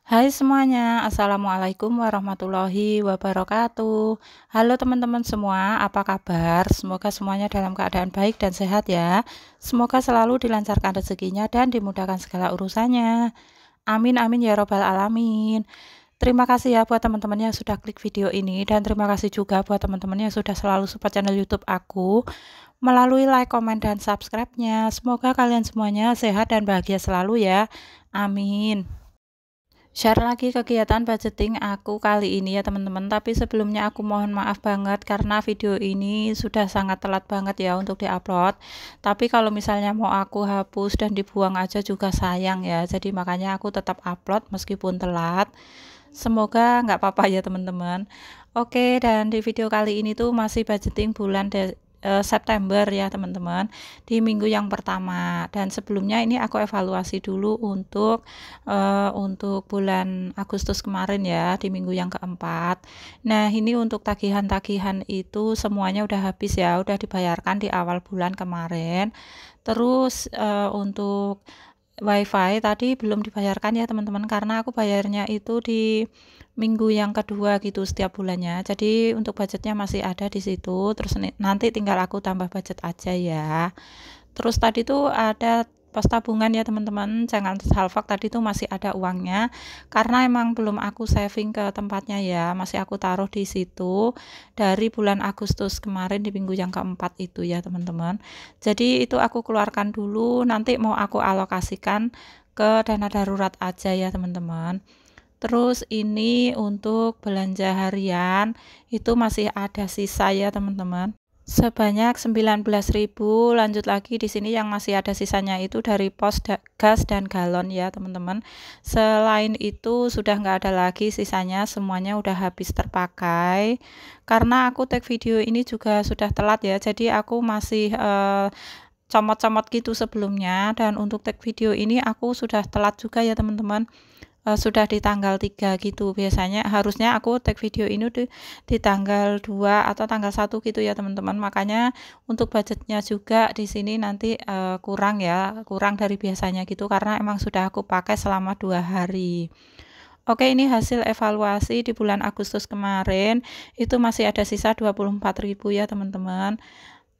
Hai semuanya, Assalamualaikum warahmatullahi wabarakatuh. Halo teman-teman semua, apa kabar? Semoga semuanya dalam keadaan baik dan sehat ya. Semoga selalu dilancarkan rezekinya dan dimudahkan segala urusannya. Amin amin ya robbal alamin. Terima kasih ya buat teman-teman yang sudah klik video ini dan terima kasih juga buat teman-teman yang sudah selalu support channel YouTube aku melalui like, komen, dan subscribe-nya. Semoga kalian semuanya sehat dan bahagia selalu ya. Amin. Share lagi kegiatan budgeting aku kali ini ya teman-teman, tapi sebelumnya aku mohon maaf banget karena video ini sudah sangat telat banget ya untuk diupload. Tapi kalau misalnya mau aku hapus dan dibuang aja juga sayang ya, jadi makanya aku tetap upload meskipun telat. Semoga nggak apa-apa ya teman-teman. Oke, dan di video kali ini tuh masih budgeting bulan September ya teman-teman, di minggu yang pertama. Dan sebelumnya ini aku evaluasi dulu untuk bulan Agustus kemarin ya, di minggu yang keempat. Nah ini untuk tagihan-tagihan itu semuanya udah habis ya, udah dibayarkan di awal bulan kemarin. Terus untuk WiFi tadi belum dibayarkan ya teman-teman, karena aku bayarnya itu di minggu yang kedua gitu setiap bulannya. Jadi untuk budgetnya masih ada di situ. Terus nanti tinggal aku tambah budget aja ya. Terus tadi tuh ada pos tabungan ya teman-teman, jangan salfok, tadi tuh masih ada uangnya karena emang belum aku saving ke tempatnya ya, masih aku taruh di situ dari bulan Agustus kemarin di minggu yang keempat itu ya teman-teman. Jadi itu aku keluarkan dulu, nanti mau aku alokasikan ke dana darurat aja ya teman-teman. Terus ini untuk belanja harian itu masih ada sisa ya teman-teman, sebanyak 19.000. Lanjut lagi di sini yang masih ada sisanya itu dari pos gas dan galon ya teman-teman. Selain itu sudah nggak ada lagi sisanya, semuanya udah habis terpakai. Karena aku tag video ini juga sudah telat ya, jadi aku masih comot-comot gitu sebelumnya, dan untuk tag video ini aku sudah telat juga ya teman-teman. Sudah di tanggal 3 gitu. Biasanya harusnya aku tag video ini di tanggal 2 atau tanggal 1 gitu ya teman-teman. Makanya untuk budgetnya juga di sini nanti kurang ya, kurang dari biasanya gitu karena emang sudah aku pakai selama 2 hari. Oke, ini hasil evaluasi di bulan Agustus kemarin itu masih ada sisa 24.000 ya teman-teman.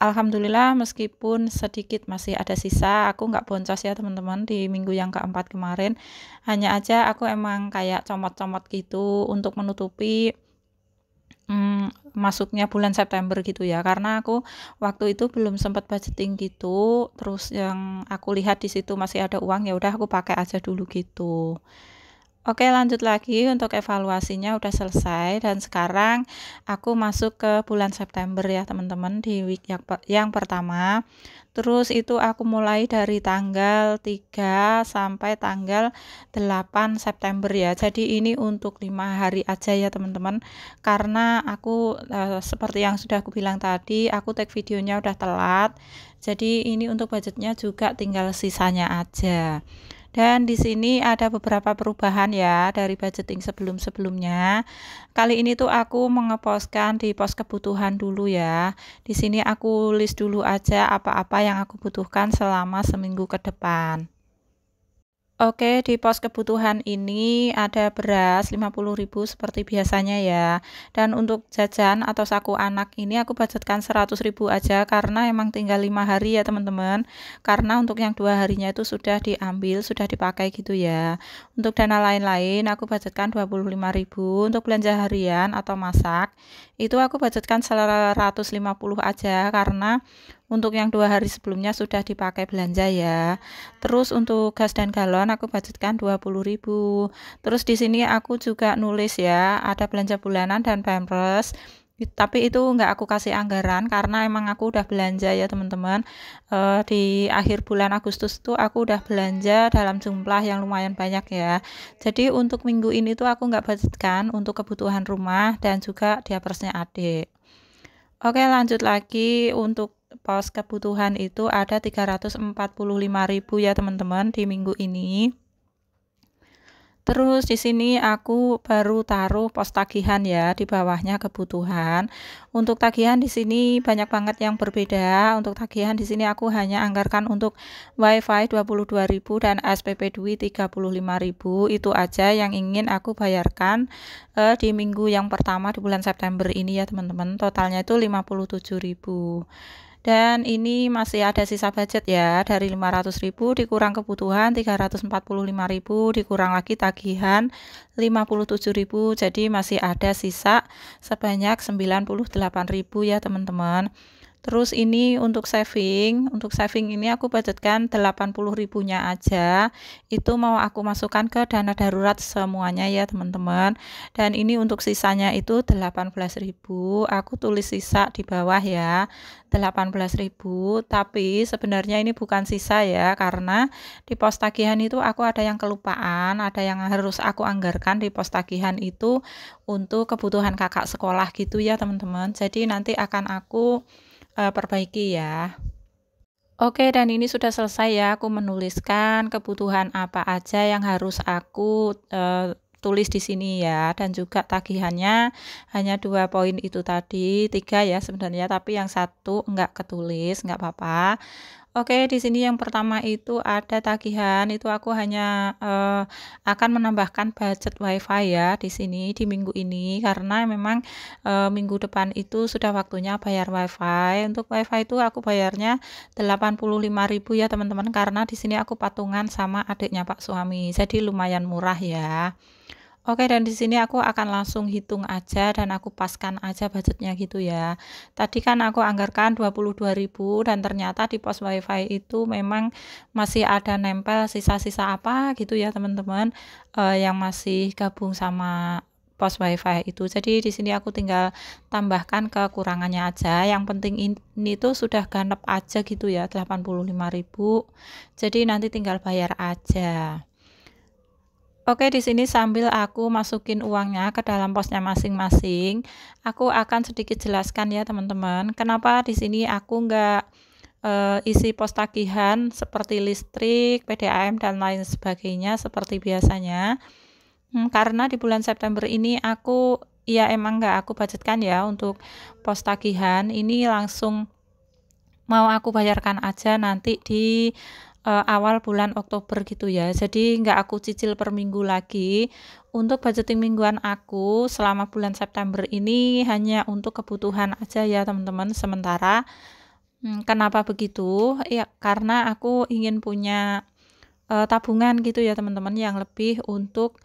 Alhamdulillah meskipun sedikit masih ada sisa, aku nggak boncos ya teman-teman di minggu yang keempat kemarin. Hanya aja aku emang kayak comot-comot gitu untuk menutupi masuknya bulan September gitu ya. Karena aku waktu itu belum sempat budgeting gitu. Terus yang aku lihat di situ masih ada uang, ya udah aku pakai aja dulu gitu. Oke, lanjut lagi untuk evaluasinya udah selesai dan sekarang aku masuk ke bulan September ya teman-teman, di week yang pertama. Terus itu aku mulai dari tanggal 3 sampai tanggal 8 September ya. Jadi ini untuk 5 hari aja ya teman-teman. Karena aku seperti yang sudah aku bilang tadi, aku tag videonya udah telat. Jadi ini untuk budgetnya juga tinggal sisanya aja. Dan di sini ada beberapa perubahan ya dari budgeting sebelum-sebelumnya. Kali ini tuh aku mengeposkan di pos kebutuhan dulu ya. Di sini aku list dulu aja apa-apa yang aku butuhkan selama seminggu ke depan. Oke, di pos kebutuhan ini ada beras 50.000 seperti biasanya ya. Dan untuk jajan atau saku anak ini aku budgetkan 100.000 aja karena emang tinggal 5 hari ya teman-teman. Karena untuk yang 2 harinya itu sudah diambil, sudah dipakai gitu ya. Untuk dana lain-lain aku budgetkan 25.000. Untuk belanja harian atau masak itu aku budgetkan 150 aja karena untuk yang 2 hari sebelumnya sudah dipakai belanja ya. Terus untuk gas dan galon aku budgetkan 20.000. Terus di sini aku juga nulis ya, ada belanja bulanan dan pampers. Tapi itu nggak aku kasih anggaran karena emang aku udah belanja ya teman-teman. Di akhir bulan Agustus tuh aku udah belanja dalam jumlah yang lumayan banyak ya. Jadi untuk minggu ini tuh aku nggak budgetkan untuk kebutuhan rumah dan juga diapersnya adik. Oke, lanjut lagi untuk pos kebutuhan itu ada 345.000 ya teman-teman di minggu ini. Terus di sini aku baru taruh pos tagihan ya, di bawahnya kebutuhan. Untuk tagihan di sini banyak banget yang berbeda. Untuk tagihan di sini aku hanya anggarkan untuk WiFi 22.000 dan SPP Dui 35.000. Itu aja yang ingin aku bayarkan di minggu yang pertama di bulan September ini ya, teman-teman. Totalnya itu 57.000. Dan ini masih ada sisa budget ya, dari 500.000 dikurang kebutuhan 345.000 dikurang lagi tagihan 57.000, jadi masih ada sisa sebanyak 98.000 ya teman-teman. Terus ini untuk saving ini aku budgetkan 80.000-nya aja. Itu mau aku masukkan ke dana darurat semuanya ya teman-teman. Dan ini untuk sisanya itu 18.000. Aku tulis sisa di bawah ya. 18.000, tapi sebenarnya ini bukan sisa ya, karena di pos tagihan itu aku ada yang kelupaan, ada yang harus aku anggarkan di pos tagihan itu untuk kebutuhan kakak sekolah gitu ya teman-teman. Jadi nanti akan aku perbaiki ya. Oke, dan ini sudah selesai ya, aku menuliskan kebutuhan apa aja yang harus aku tulis di sini ya, dan juga tagihannya hanya 2 poin itu tadi, 3 ya sebenarnya, tapi yang satu enggak ketulis, enggak apa-apa. Oke, di sini yang pertama itu ada tagihan, itu aku hanya akan menambahkan budget WiFi ya di sini di minggu ini, karena memang minggu depan itu sudah waktunya bayar WiFi. Untuk WiFi itu aku bayarnya 85.000 ya teman-teman, karena di sini aku patungan sama adiknya Pak suami. Jadi lumayan murah ya. Oke, dan di sini aku akan langsung hitung aja dan aku paskan aja budgetnya gitu ya. Tadi kan aku anggarkan 22.000 dan ternyata di pos WiFi itu memang masih ada nempel sisa-sisa apa gitu ya teman-teman, yang masih gabung sama pos WiFi itu. Jadi di sini aku tinggal tambahkan kekurangannya aja. Yang penting ini tuh sudah ganep aja gitu ya, 85.000. Jadi nanti tinggal bayar aja. Oke, di sini sambil aku masukin uangnya ke dalam posnya masing-masing, aku akan sedikit jelaskan ya teman-teman, kenapa di sini aku nggak isi pos tagihan seperti listrik, PDAM dan lain sebagainya seperti biasanya. Karena di bulan September ini aku ya emang nggak aku budgetkan ya untuk pos tagihan, ini langsung mau aku bayarkan aja nanti di awal bulan Oktober gitu ya. Jadi nggak aku cicil per minggu lagi. Untuk budgeting mingguan aku selama bulan September ini hanya untuk kebutuhan aja ya teman-teman sementara. Kenapa begitu? Ya karena aku ingin punya tabungan gitu ya teman-teman yang lebih untuk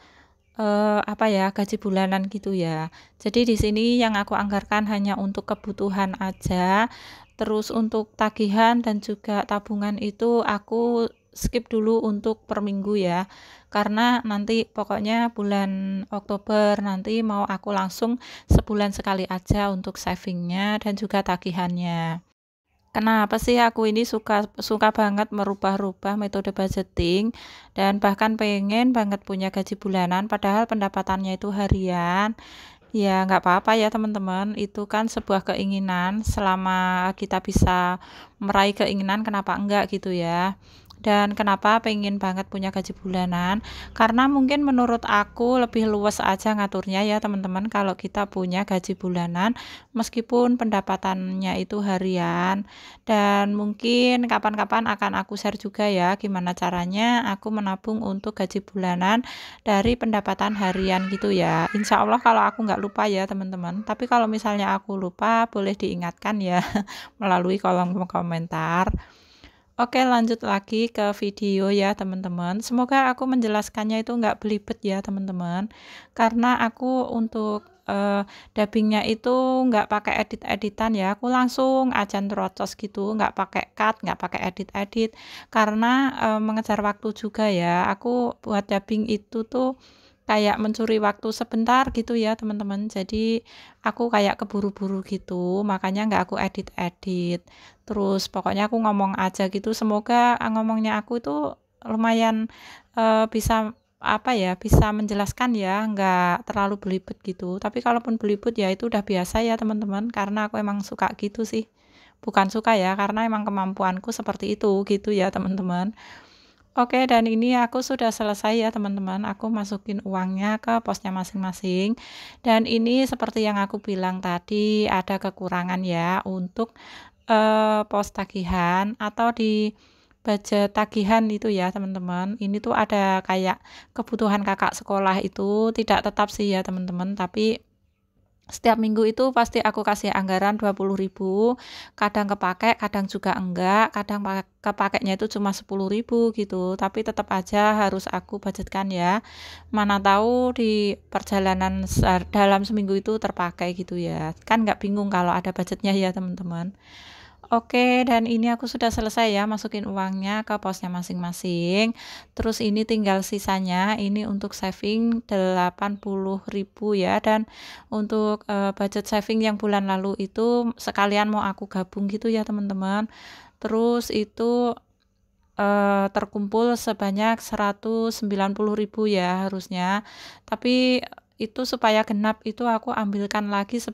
apa ya, gaji bulanan gitu ya. Jadi di sini yang aku anggarkan hanya untuk kebutuhan aja. Terus untuk tagihan dan juga tabungan itu aku skip dulu untuk per minggu ya. Karena nanti pokoknya bulan Oktober nanti mau aku langsung sebulan sekali aja untuk savingnya dan juga tagihannya. Kenapa sih aku ini suka suka banget merubah-rubah metode budgeting dan bahkan pengen banget punya gaji bulanan padahal pendapatannya itu harian. Ya nggak apa-apa ya teman-teman, itu kan sebuah keinginan, selama kita bisa meraih keinginan kenapa enggak gitu ya. Dan kenapa pengen banget punya gaji bulanan? Karena mungkin menurut aku lebih luas aja ngaturnya ya teman-teman kalau kita punya gaji bulanan meskipun pendapatannya itu harian. Dan mungkin kapan-kapan akan aku share juga ya gimana caranya aku menabung untuk gaji bulanan dari pendapatan harian gitu ya. Insya Allah kalau aku nggak lupa ya teman-teman. Tapi kalau misalnya aku lupa boleh diingatkan ya melalui kolom komentar. Oke, lanjut lagi ke video ya teman-teman. Semoga aku menjelaskannya itu nggak belibet ya teman-teman. Karena aku untuk dubbingnya itu nggak pakai edit-editan ya. Aku langsung aja terocos gitu, nggak pakai cut, nggak pakai edit-edit. Karena mengejar waktu juga ya. Aku buat dubbing itu tuh kayak mencuri waktu sebentar gitu ya teman-teman. Jadi aku kayak keburu-buru gitu, makanya nggak aku edit-edit. Terus pokoknya aku ngomong aja gitu, semoga ngomongnya aku itu lumayan bisa apa ya, bisa menjelaskan ya, nggak terlalu belibet gitu. Tapi kalaupun belibet ya itu udah biasa ya teman-teman, karena aku emang suka gitu sih. Bukan suka ya, karena emang kemampuanku seperti itu gitu ya teman-teman. Oke, dan ini aku sudah selesai ya teman-teman, aku masukin uangnya ke posnya masing-masing. Dan ini seperti yang aku bilang tadi, ada kekurangan ya untuk pos tagihan atau di budget tagihan itu ya teman-teman. Ini tuh ada kayak kebutuhan kakak sekolah itu tidak tetap sih ya teman-teman, tapi setiap minggu itu pasti aku kasih anggaran 20.000, kadang kepakai, kadang juga enggak, kadang kepakainya itu cuma 10.000 gitu, tapi tetap aja harus aku budgetkan ya. Mana tahu di perjalanan dalam seminggu itu terpakai gitu ya. Kan nggak bingung kalau ada budgetnya ya teman-teman. Oke, dan ini aku sudah selesai ya masukin uangnya ke posnya masing-masing. Terus ini tinggal sisanya, ini untuk saving 80.000 ya, dan untuk budget saving yang bulan lalu itu sekalian mau aku gabung gitu ya teman-teman. Terus itu terkumpul sebanyak 190.000 ya harusnya. Tapi itu supaya genap itu aku ambilkan lagi 10.000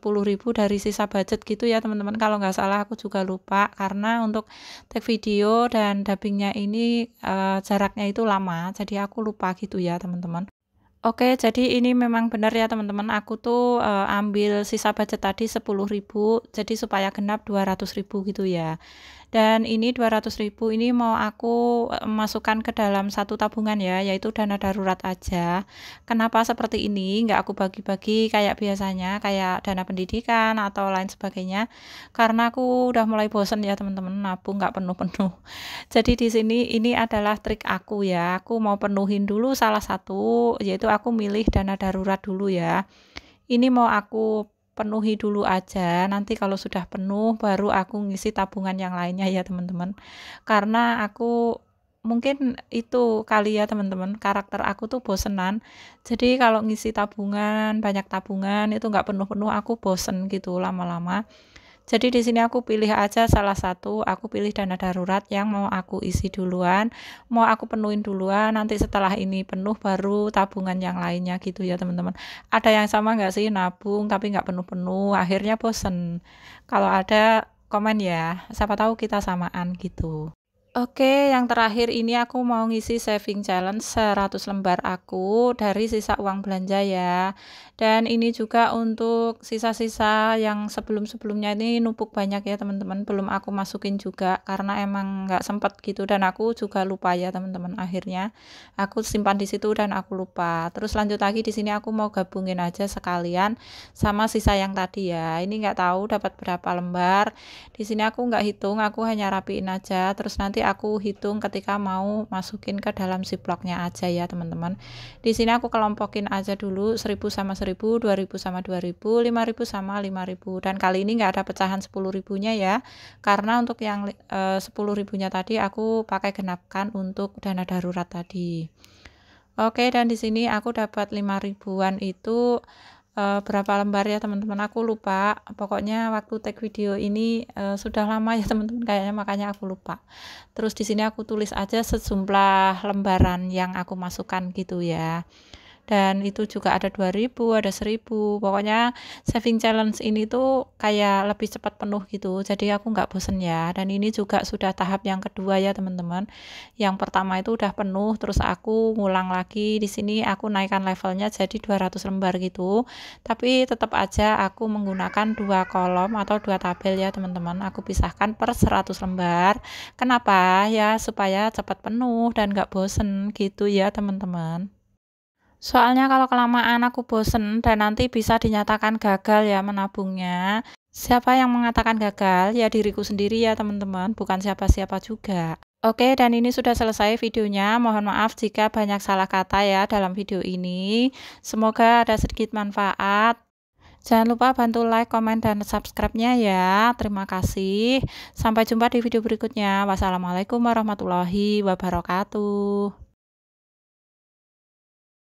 dari sisa budget gitu ya teman-teman, kalau nggak salah aku juga lupa karena untuk tag video dan dubbingnya ini jaraknya itu lama, jadi aku lupa gitu ya teman-teman. Oke, jadi ini memang benar ya teman-teman, aku tuh ambil sisa budget tadi 10.000, jadi supaya genap 200.000 gitu ya. Dan ini 200.000 ini mau aku masukkan ke dalam satu tabungan ya, yaitu dana darurat aja. Kenapa seperti ini? Nggak aku bagi-bagi kayak biasanya, kayak dana pendidikan atau lain sebagainya. Karena aku udah mulai bosen ya teman-teman, nabung nggak penuh-penuh. Jadi di sini ini adalah trik aku ya. Aku mau penuhin dulu salah satu, yaitu aku milih dana darurat dulu ya. Ini mau aku penuhi dulu aja, nanti kalau sudah penuh baru aku ngisi tabungan yang lainnya ya teman-teman. Karena aku mungkin itu kali ya teman-teman, karakter aku tuh bosenan. Jadi kalau ngisi tabungan, banyak tabungan itu nggak penuh-penuh, aku bosen gitu lama-lama. Jadi di sini aku pilih aja salah satu, aku pilih dana darurat yang mau aku isi duluan, mau aku penuhin duluan, nanti setelah ini penuh baru tabungan yang lainnya gitu ya teman-teman. Ada yang sama nggak sih nabung tapi nggak penuh-penuh, akhirnya bosen. Kalau ada komen ya, siapa tahu kita samaan gitu. Oke, yang terakhir ini aku mau ngisi saving challenge 100 lembar aku dari sisa uang belanja ya. Dan ini juga untuk sisa-sisa yang sebelum-sebelumnya ini numpuk banyak ya teman-teman. Belum aku masukin juga karena emang nggak sempet gitu dan aku juga lupa ya teman-teman. Akhirnya aku simpan di situ dan aku lupa. Terus lanjut lagi di sini aku mau gabungin aja sekalian sama sisa yang tadi ya. Ini nggak tahu dapat berapa lembar. Di sini aku nggak hitung, aku hanya rapiin aja. Terus nanti aku hitung ketika mau masukin ke dalam ziploknya aja ya teman-teman. Di sini aku kelompokin aja dulu 1.000 sama 1.000, 2.000 sama 2.000, 5.000 sama 5.000. Dan kali ini nggak ada pecahan 10.000-nya ya. Karena untuk yang 10.000-nya tadi aku pakai genapkan untuk dana darurat tadi. Oke, dan di sini aku dapat 5.000-an itu berapa lembar ya teman-teman, aku lupa. Pokoknya waktu tag video ini sudah lama ya teman-teman kayaknya, makanya aku lupa. Terus di sini aku tulis aja sejumlah lembaran yang aku masukkan gitu ya. Dan itu juga ada 2.000, ada 1.000. Pokoknya saving challenge ini tuh kayak lebih cepat penuh gitu. Jadi aku nggak bosen ya. Dan ini juga sudah tahap yang kedua ya teman-teman. Yang pertama itu udah penuh, terus aku ngulang lagi. Di sini aku naikkan levelnya jadi 200 lembar gitu. Tapi tetap aja aku menggunakan dua kolom atau dua tabel ya teman-teman. Aku pisahkan per 100 lembar. Kenapa? Ya supaya cepat penuh dan nggak bosen gitu ya teman-teman. Soalnya kalau kelamaan aku bosen dan nanti bisa dinyatakan gagal ya menabungnya. Siapa yang mengatakan gagal? Ya diriku sendiri ya teman-teman, bukan siapa-siapa juga. Oke, dan ini sudah selesai videonya. Mohon maaf jika banyak salah kata ya dalam video ini. Semoga ada sedikit manfaat. Jangan lupa bantu like, komen, dan subscribe-nya ya. Terima kasih. Sampai jumpa di video berikutnya. Wassalamualaikum warahmatullahi wabarakatuh.